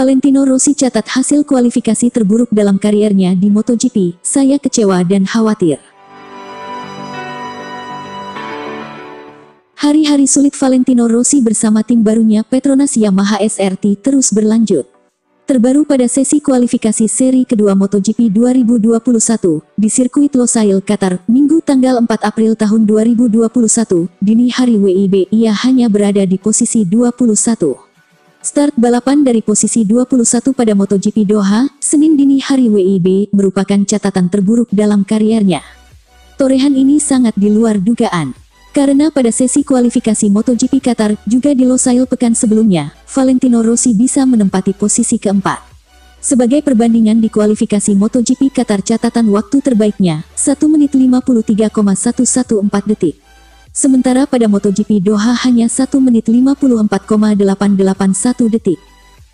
Valentino Rossi catat hasil kualifikasi terburuk dalam kariernya di MotoGP. Saya kecewa dan khawatir. Hari-hari sulit Valentino Rossi bersama tim barunya Petronas Yamaha SRT terus berlanjut. Terbaru pada sesi kualifikasi seri kedua MotoGP 2021 di sirkuit Losail, Qatar, Minggu tanggal 4 April tahun 2021, dini hari WIB, ia hanya berada di posisi 21. Start balapan dari posisi 21 pada MotoGP Doha, Senin dini hari WIB, merupakan catatan terburuk dalam kariernya. Torehan ini sangat di luar dugaan. Karena pada sesi kualifikasi MotoGP Qatar, juga di Losail pekan sebelumnya, Valentino Rossi bisa menempati posisi keempat. Sebagai perbandingan di kualifikasi MotoGP Qatar, catatan waktu terbaiknya, 1 menit 53,114 detik. Sementara pada MotoGP Doha hanya 1 menit 54,881 detik.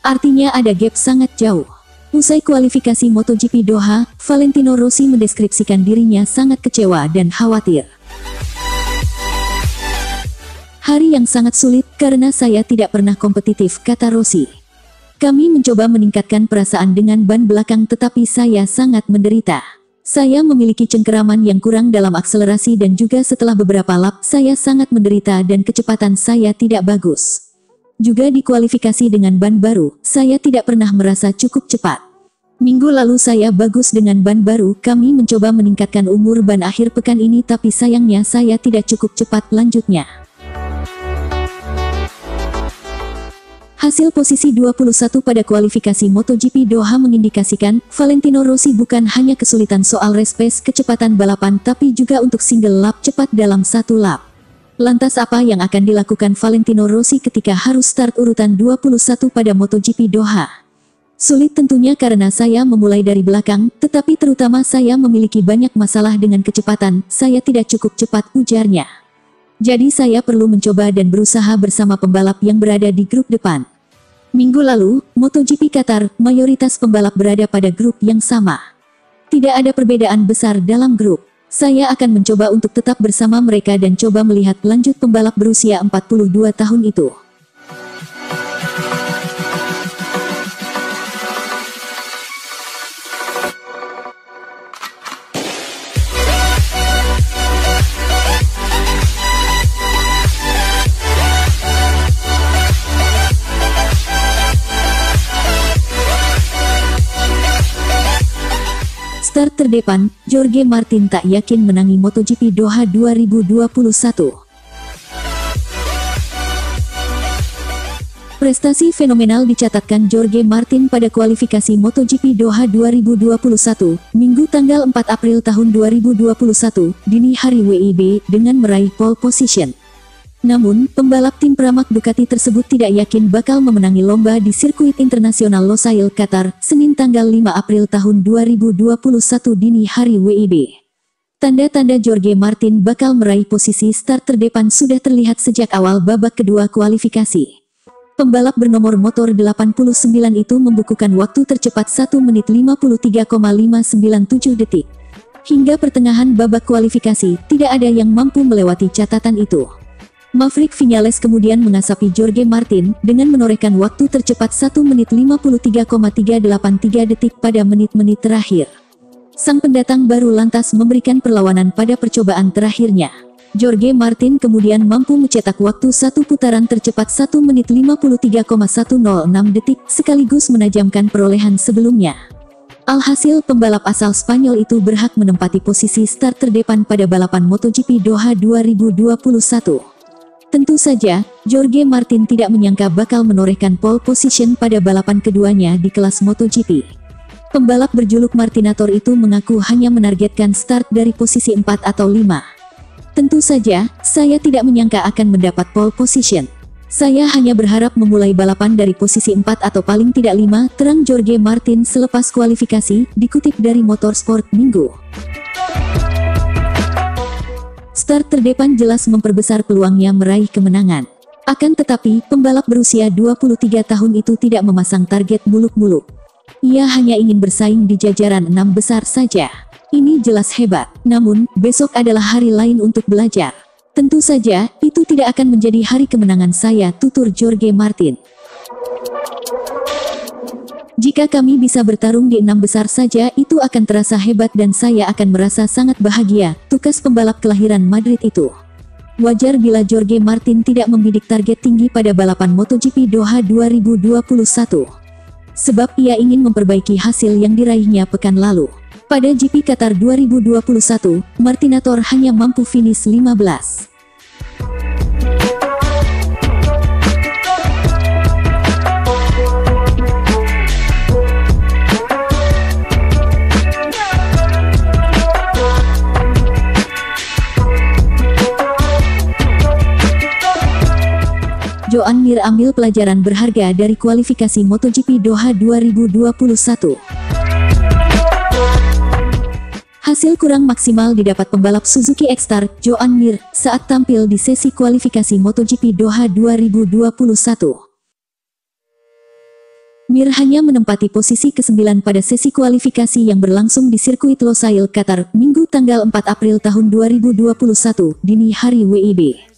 Artinya ada gap sangat jauh. Usai kualifikasi MotoGP Doha, Valentino Rossi mendeskripsikan dirinya sangat kecewa dan khawatir. Hari yang sangat sulit karena saya tidak pernah kompetitif, kata Rossi. Kami mencoba meningkatkan perasaan dengan ban belakang tetapi saya sangat menderita. Saya memiliki cengkeraman yang kurang dalam akselerasi dan juga setelah beberapa lap saya sangat menderita dan kecepatan saya tidak bagus. Juga di kualifikasi dengan ban baru, saya tidak pernah merasa cukup cepat. Minggu lalu saya bagus dengan ban baru, kami mencoba meningkatkan umur ban akhir pekan ini tapi sayangnya saya tidak cukup cepat, lanjutnya. Hasil posisi 21 pada kualifikasi MotoGP Doha mengindikasikan, Valentino Rossi bukan hanya kesulitan soal race pace kecepatan balapan tapi juga untuk single lap cepat dalam satu lap. Lantas apa yang akan dilakukan Valentino Rossi ketika harus start urutan 21 pada MotoGP Doha? Sulit tentunya karena saya memulai dari belakang, tetapi terutama saya memiliki banyak masalah dengan kecepatan, saya tidak cukup cepat, ujarnya. Jadi saya perlu mencoba dan berusaha bersama pembalap yang berada di grup depan. Minggu lalu, MotoGP Qatar, mayoritas pembalap berada pada grup yang sama. Tidak ada perbedaan besar dalam grup. Saya akan mencoba untuk tetap bersama mereka dan coba melihat lanjut pembalap berusia 42 tahun itu. Start terdepan, Jorge Martin tak yakin menangi MotoGP Doha 2021. Prestasi fenomenal dicatatkan Jorge Martin pada kualifikasi MotoGP Doha 2021, Minggu tanggal 4 April tahun 2021, dini hari WIB, dengan meraih pole position. Namun, pembalap tim Pramac Ducati tersebut tidak yakin bakal memenangi lomba di sirkuit internasional Losail, Qatar, Senin tanggal 5 April tahun 2021 dini hari WIB. Tanda-tanda Jorge Martin bakal meraih posisi start terdepan sudah terlihat sejak awal babak kedua kualifikasi. Pembalap bernomor motor 89 itu membukukan waktu tercepat 1 menit 53,597 detik. Hingga pertengahan babak kualifikasi, tidak ada yang mampu melewati catatan itu. Maverick Viñales kemudian mengasapi Jorge Martin dengan menorehkan waktu tercepat 1 menit 53,383 detik pada menit-menit terakhir. Sang pendatang baru lantas memberikan perlawanan pada percobaan terakhirnya. Jorge Martin kemudian mampu mencetak waktu satu putaran tercepat 1 menit 53,106 detik sekaligus menajamkan perolehan sebelumnya. Alhasil pembalap asal Spanyol itu berhak menempati posisi start terdepan pada balapan MotoGP Doha 2021. Tentu saja, Jorge Martin tidak menyangka bakal menorehkan pole position pada balapan keduanya di kelas MotoGP. Pembalap berjuluk Martinator itu mengaku hanya menargetkan start dari posisi 4 atau 5. Tentu saja, saya tidak menyangka akan mendapat pole position. Saya hanya berharap memulai balapan dari posisi 4 atau paling tidak 5, terang Jorge Martin selepas kualifikasi, dikutip dari Motorsport Minggu. Start terdepan jelas memperbesar peluangnya meraih kemenangan. Akan tetapi, pembalap berusia 23 tahun itu tidak memasang target muluk-muluk. Ia hanya ingin bersaing di jajaran 6 besar saja. Ini jelas hebat, namun, besok adalah hari lain untuk belajar. Tentu saja, itu tidak akan menjadi hari kemenangan saya, tutur Jorge Martin. Jika kami bisa bertarung di 6 besar saja itu akan terasa hebat dan saya akan merasa sangat bahagia, tukas pembalap kelahiran Madrid itu. Wajar bila Jorge Martin tidak membidik target tinggi pada balapan MotoGP Doha 2021. Sebab ia ingin memperbaiki hasil yang diraihnya pekan lalu. Pada GP Qatar 2021, Martinator hanya mampu finish 15. Joan Mir ambil pelajaran berharga dari kualifikasi MotoGP Doha 2021. Hasil kurang maksimal didapat pembalap Suzuki X-Star, Joan Mir, saat tampil di sesi kualifikasi MotoGP Doha 2021. Mir hanya menempati posisi ke-9 pada sesi kualifikasi yang berlangsung di sirkuit Losail, Qatar, Minggu tanggal 4 April tahun 2021, dini hari WIB.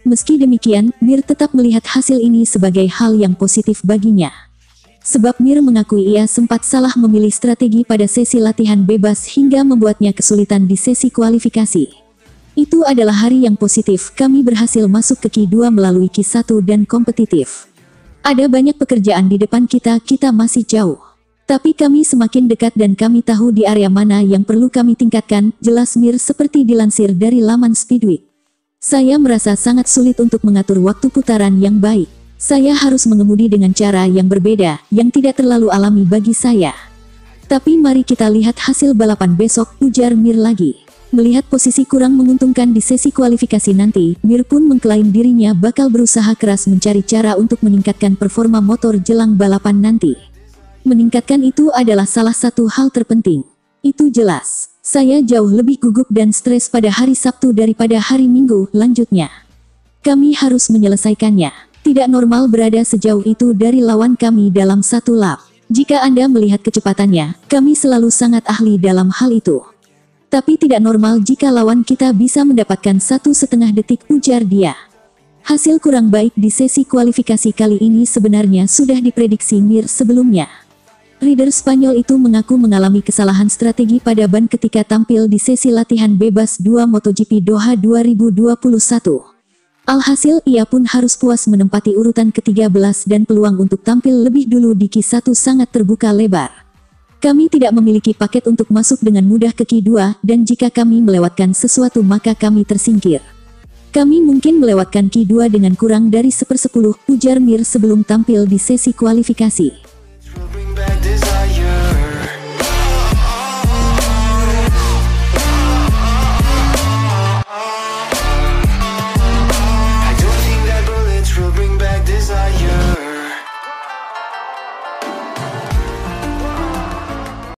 Meski demikian, Mir tetap melihat hasil ini sebagai hal yang positif baginya. Sebab Mir mengakui ia sempat salah memilih strategi pada sesi latihan bebas hingga membuatnya kesulitan di sesi kualifikasi. Itu adalah hari yang positif, kami berhasil masuk ke Q2 melalui Q1 dan kompetitif. Ada banyak pekerjaan di depan kita masih jauh. Tapi kami semakin dekat dan kami tahu di area mana yang perlu kami tingkatkan, jelas Mir seperti dilansir dari laman Speedweek. Saya merasa sangat sulit untuk mengatur waktu putaran yang baik. Saya harus mengemudi dengan cara yang berbeda, yang tidak terlalu alami bagi saya. Tapi mari kita lihat hasil balapan besok, ujar Mir lagi. Melihat posisi kurang menguntungkan di sesi kualifikasi nanti, Mir pun mengklaim dirinya bakal berusaha keras mencari cara untuk meningkatkan performa motor jelang balapan nanti. Meningkatkan itu adalah salah satu hal terpenting. Itu jelas. Saya jauh lebih gugup dan stres pada hari Sabtu daripada hari Minggu, lanjutnya. Kami harus menyelesaikannya. Tidak normal berada sejauh itu dari lawan kami dalam satu lap. Jika Anda melihat kecepatannya, kami selalu sangat ahli dalam hal itu. Tapi tidak normal jika lawan kita bisa mendapatkan 1,5 detik, ujar dia. Hasil kurang baik di sesi kualifikasi kali ini sebenarnya sudah diprediksi Mir sebelumnya. Rider Spanyol itu mengaku mengalami kesalahan strategi pada ban ketika tampil di sesi latihan bebas 2 MotoGP Doha 2021. Alhasil ia pun harus puas menempati urutan ke-13 dan peluang untuk tampil lebih dulu di Q1 sangat terbuka lebar. Kami tidak memiliki paket untuk masuk dengan mudah ke Q2 dan jika kami melewatkan sesuatu maka kami tersingkir. Kami mungkin melewatkan Q2 dengan kurang dari 1/10, ujar Mir sebelum tampil di sesi kualifikasi.